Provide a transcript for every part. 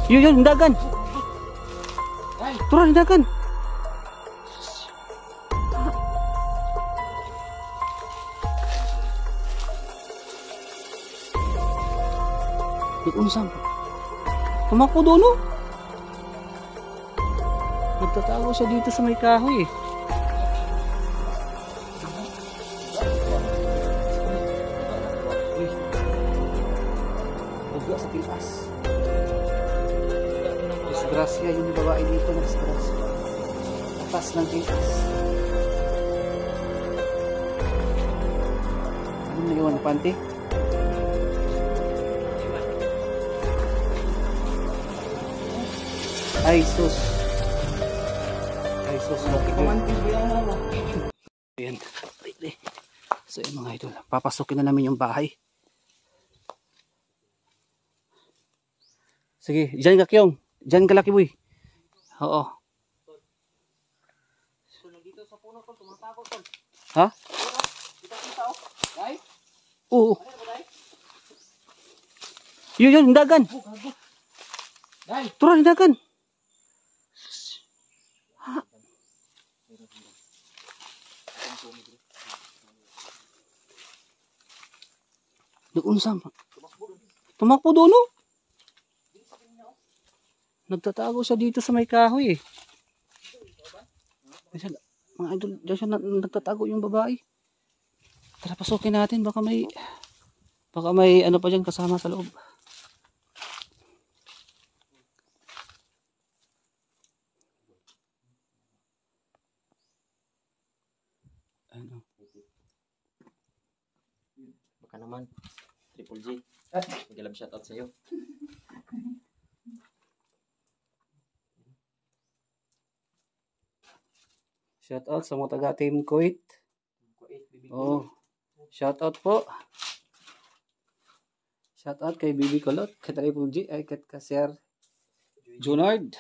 Yun, dagan. Turun, dagan. Unsam. Tumakbo doon, no? Nagtatago siya dito sa may kahoy, eh. Buga sa tilas. Disgrasya yung babae dito na disgrasya. Atas ng tilas. Ano na iwan, panty? Ay sus. Ay sus. Ayan. So yun mga idol, papasukin na namin yung bahay. Sige, dyan ka Kyong. Dyan ka Laki Boy. Oo. So nandito sa puno ko, tumatakot ko. Ha? Kita-kita o. Dai? Oo. Yun, dagan. Dai. Turun, dagan. Unsam. Tumakbo doon, no? Nagtatago siya dito sa may kahoy, eh. Mga idol, dyan siya nagtatago yung babae. Tara, pasukin natin. Baka may ano pa dyan kasama sa loob. Ano? Baka naman Triple J. Mag-love shoutout sa'yo. Shoutout sa mga taga Team Kuwait. Oh, shoutout po. Shoutout kay Bibi Kulot, kay Triple J, ay kay Sir Junard.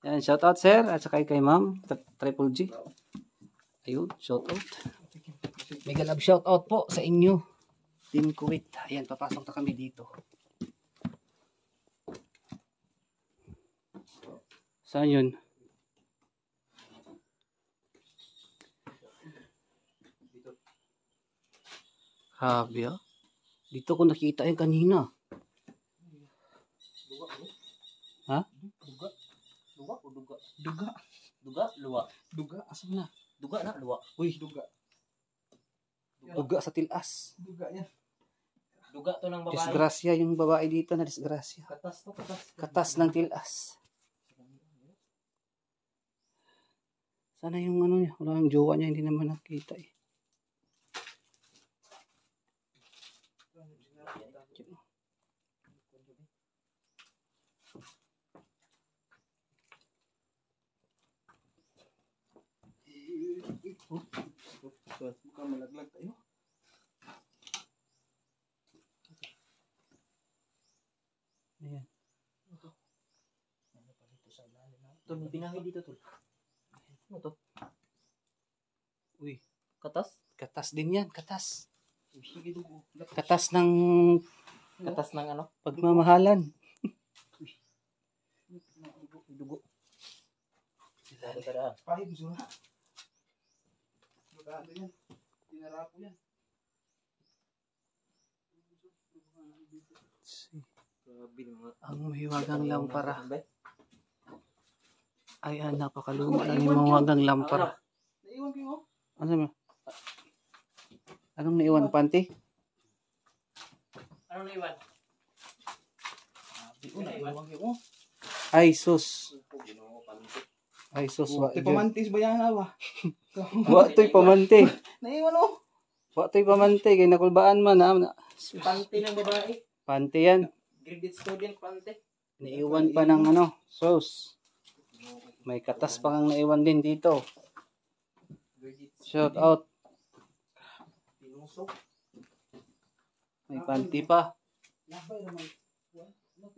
Yan, shoutout sir, at saka kay Ma'am Triple J. Ayun, shoutout. Mega love shoutout po sa inyo. Team Kuwait. Ayan, papasok na kami dito. Saan yun? Grabe, ah. Dito ko nakita yung kanina. Ha? Duga, asam na. Duga na, luwa. Uy, duga sa tilas. Duga yan. Duga to ng babae. Disgrasya yung babae dito na disgrasya. Katas to, katas. Katas ng tilas. Sana yung ano niya, wala yung jowa niya, hindi naman nakita, eh. Mukhang malaglag tayo. Ayan. Ito, may binahay dito, tol. Ano to? Uy, Katas? katas din yan, katas. Sige, dugo. Katas ng Katas ng ano? pagmamahalan. Dugo. Dada. Pahig mo na. Magkano yan? Tinarapo yan. Ang mahiwagang lampara. Ay, napakaluma ang mahiwagang lampara. Naiwan ko mo? Ano mo? Anong naiwan, panty? Anong naiwan? Naiwan ko. Ay, sus. Ay, sus. Pamantis ba yan, awa? Wa to'y pamante. Naiwan o. Wa to'y pamante. Kaya nakulbaan man. Pante ng babae. Pante yan. Graded student pante. Naiwan pa ng ano, sus. May katas pa kang naiwan din dito. Shout out. May panty pa.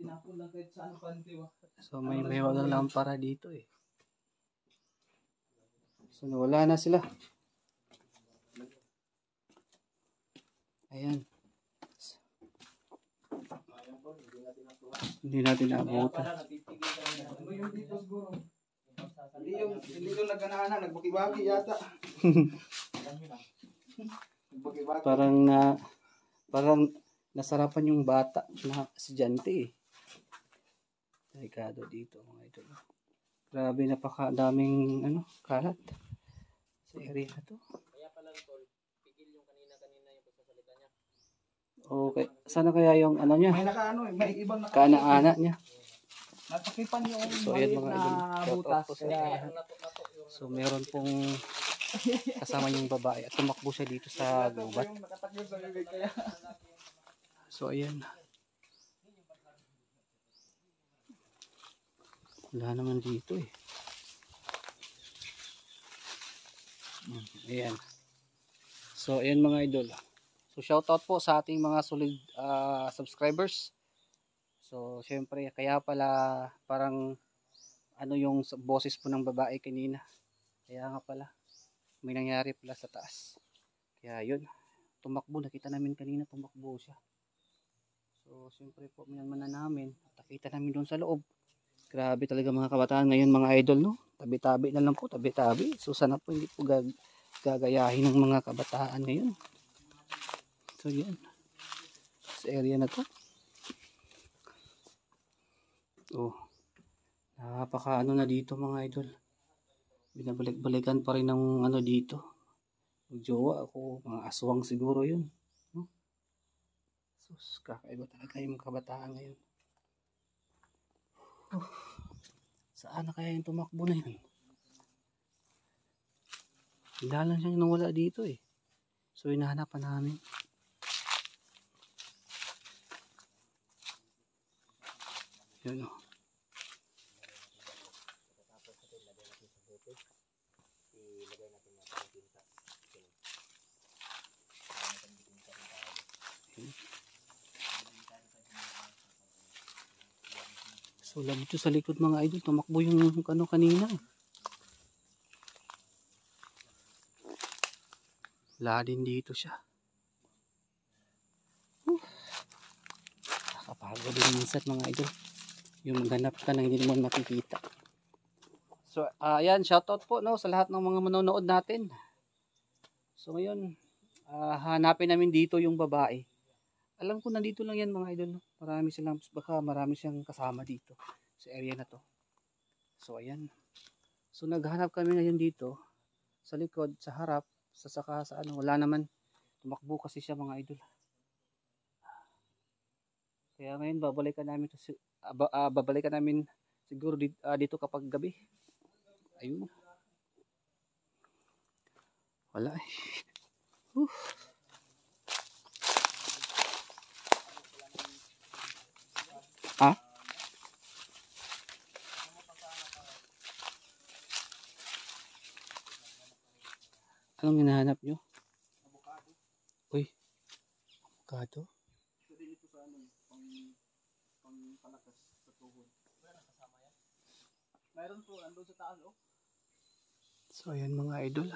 Tinapon lang kahit saan panty ba? So may wagang lampara dito, eh. So wala na sila. Ayan. Hindi natin naabutan. Ano yung dito siguro? Hindi yung naganahan, nagbaki-baki yata. Nagbaki-baki. Parang nasarapan yung bata na estudyante eh. Delikado dito mga idol. Grabe, napakadaming kalat sa area na to. Kaya pala tol, pigil yung kanina yung pagsasalita niya. Okay, sana kaya yung niya, May nakaano eh, may ibang kaana-ana niya. natakipan yung So ayan maliit mga na idol, shout out butas. po sa Kaya lahat. So meron pong kasama yung babae at tumakbo siya dito sa gubat. yung nakatakip sa bibig kaya. So ayan. Wala naman dito eh. Ayan. So ayan mga idol. So shoutout po sa ating mga solid subscribers. So syempre kaya pala parang yung boses po ng babae kanina. Kaya nga pala may nangyari pala sa taas. Kaya yun. Tumakbo. Nakita namin kanina tumakbo siya. So syempre po minalman na namin. Nakita namin doon sa loob. Grabe talaga mga kabataan ngayon mga idol, no? Tabi-tabi na lang po, tabi-tabi. So sana po hindi po gagayahin ng mga kabataan ngayon. So yan. Sa area na to. Oh. Napaka na dito mga idol. Binabalik-balikan pa rin ng dito. Magjowa ako, mga aswang siguro yun. No? Sus, kakaiba talaga yung kabataan ngayon. Oh, saan na kaya yung tumakbo na yun? Hindi lang siya nawala dito eh. So hinahanapan namin. Yun o. So dito sa likod mga idol, tumakbo yung kanina. Wala din dito siya. Nakapagod din minsan mga idol. Yung maghanap ka na hindi naman makikita. So ayan, shoutout po sa lahat ng mga manonood natin. So ngayon, hanapin namin dito yung babae. Alam ko nandito lang yan mga idol. Baka marami siyang kasama dito sa area na to. So ayan. So naghanap kami ngayon dito sa likod, sa harap, saka sa wala naman. Tumakbo kasi siya mga idol. Kaya ngayon babalikan namin siguro dito kapag gabi. Ayun. Wala eh. Ha? Anong hinahanap nyo? Avocado. Uy, avocado? Pwede ito sa pang palakas sa tuhod. Wala nang kasama yan? Mayroon po, andun sa taas oh. So ayan mga idol.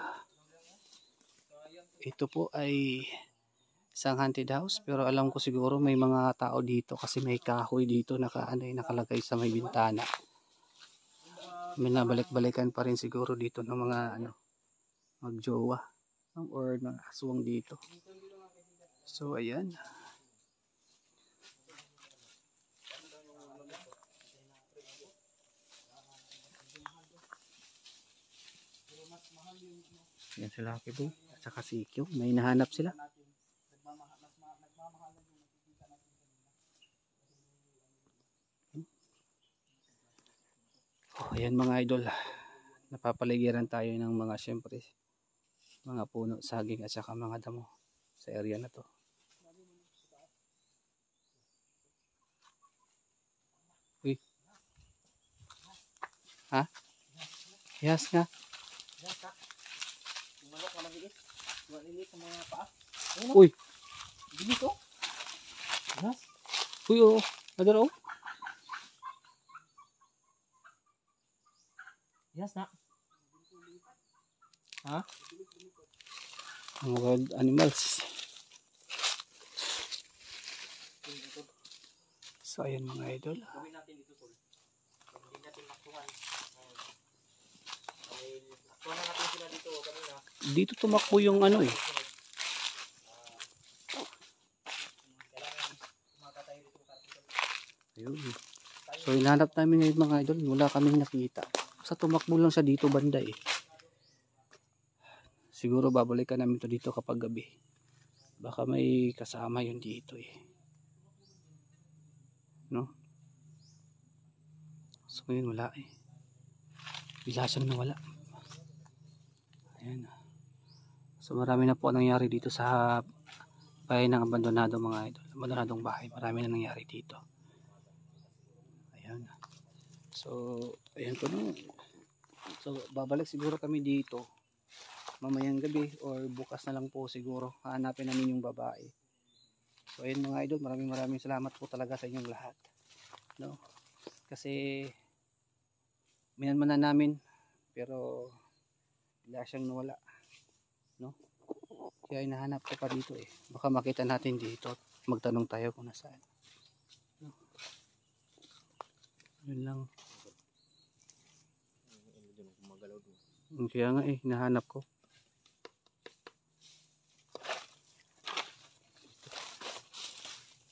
Ito po ay isang haunted house, pero alam ko siguro may mga tao dito kasi may kahoy dito nakalagay sa may bintana. May nabalik-balikan pa rin siguro dito ng mga magjowa or mga aswang dito. So ayan. Yan sila Kibo at saka si Kyo. May nahanap sila. Oh, ayan mga idol. Napapaligiran tayo ng mga syempre mga puno, saging at saka mga damo sa area na to. Uy. Ha? Yes nga. Manok na maliit. Maliit sa mga paa. Uy. Dito. Yes. Uy, oh. Nadaro. Yes na. Ha? Mga wild animals. So ayan mga idol. Gawin natin ito, tol. Kung hindi natin nakuhan. Dahil nakuha na natin sila dito kanina. Dito tumakbo yung ano eh. Kailangan kumakatay dito karpintero. Ayun. So hinahanap namin ngayon mga idol. Wala kaming nakita. Sa tumakbo lang siya dito banda eh. Siguro babalikan namin to dito kapag gabi. Baka may kasama yun dito eh. No? So ngayon wala eh. Bigla siyang nawala. Ayan. So marami na po nangyari dito sa bahay ng abandonado mga idol. Abandonadong bahay. Marami na nangyari dito. Ayan. So ayan po no. So babalik siguro kami dito mamayang gabi or bukas na lang po siguro. Hahanapin namin yung babae. So ayun mga idol, maraming salamat po talaga sa inyong lahat. No? Kasi minanmanan namin pero bigla siyang nawala. No? Kaya hinahanap ko pa dito eh. Baka makita natin dito at magtanong tayo kung nasaan. No? Yun lang. Kaya nga eh, hinahanap ko.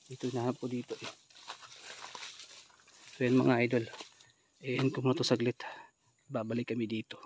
Dito hinahanap ko dito eh. So yan mga idol. End ko muna to saglit. Babalik kami dito.